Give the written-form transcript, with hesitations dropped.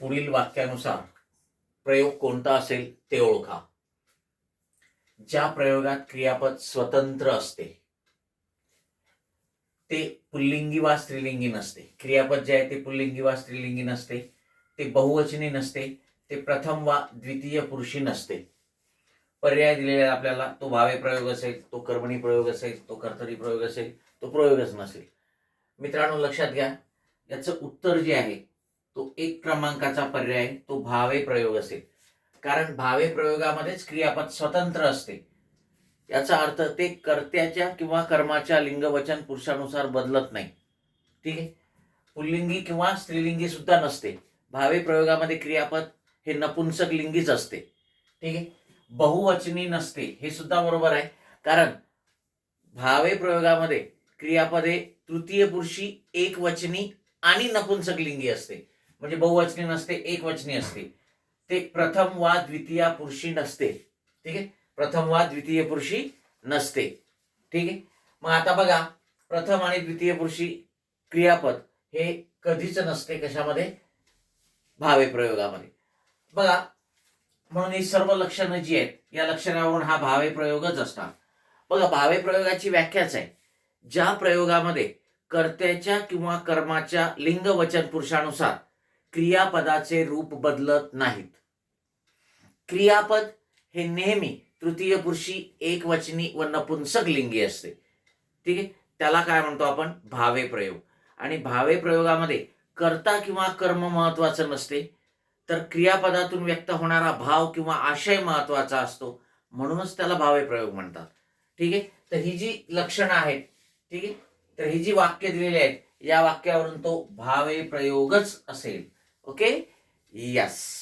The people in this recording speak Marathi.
पुढील वाक्यानुसार प्रयोग कोणता असेल ते ओळखा. ज्या प्रयोगात क्रियापद स्वतंत्र असते ते पुल्लिंगी वा स्त्रीलिंगी नसते. क्रियापद जे आहे ते पुल्लिंगी वा स्त्रीलिंगी नसते, ते बहुवचनी नसते, ते प्रथम वा द्वितीय पुरुषी नसते. पर्याय दिलेला आहे आपल्याला. तो भावे प्रयोग असेल, तो कर्मणी प्रयोग असेल, तो कर्तरी प्रयोग असेल, तो प्रयोगच नसेल. मित्रांनो लक्षात घ्या, याचं उत्तर जे आहे तो 1 क्रमांकाचा पर्याय तो भावे प्रयोग असेल. कारण भावे प्रयोगामध्येच क्रियापद स्वतंत्र असते. याचा अर्थ ते कर्त्याच्या किंवा कर्माच्या लिंग वचन पुरुषानुसार बदलत नाही. ठीक आहे. पुल्लिंगी किंवा स्त्रीलिंगी सुद्धा नसते. भावे प्रयोगामध्ये क्रियापद हे नपुंसक लिंगीच असते. ठीक आहे. बहुवचनी नसते हे सुद्धा बरोबर आहे. कारण भावे प्रयोगामध्ये क्रियापद हे तृतीय पुरुषी, एकवचनी आणि नपुंसक लिंगी असते. म्हणजे बहुवचनी नसते, एकवचनी असते. ते प्रथम वा द्वितीय पुरुषी नसते. ठीक आहे. प्रथम वा द्वितीय पुरुषी नसते. ठीक आहे. मग आता बघा, प्रथम आणि द्वितीय पुरुषी क्रियापद हे कधीच नसते. कशामध्ये? भावे प्रयोगामध्ये. बघा, म्हणून ही सर्व लक्षणं जी आहेत या लक्षणावरून हा भावे प्रयोगच असणार. बघा, भावे प्रयोगाची व्याख्याच आहे, ज्या प्रयोगामध्ये कर्त्याच्या किंवा कर्माच्या लिंग वचन पुरुषानुसार क्रियापदाचे रूप बदलत नाहीत. क्रियापद हे नेहमी तृतीय पुरुषी, एकवचनी व नपुंसक लिंगी असते. ठीक आहे. त्याला काय म्हणतो आपण? भावे प्रयोग. आणि भावे प्रयोगामध्ये कर्ता किंवा कर्म महत्वाचं नसते, तर क्रियापदातून व्यक्त होणारा भाव किंवा आशय महत्वाचा असतो. म्हणूनच त्याला भावे प्रयोग म्हणतात. ठीक आहे. तर ही जी लक्षणं आहेत, ठीक आहे, तर ही जी वाक्य दिलेली आहेत या वाक्यावरून तो भावे प्रयोगच असेल. ओके. यस.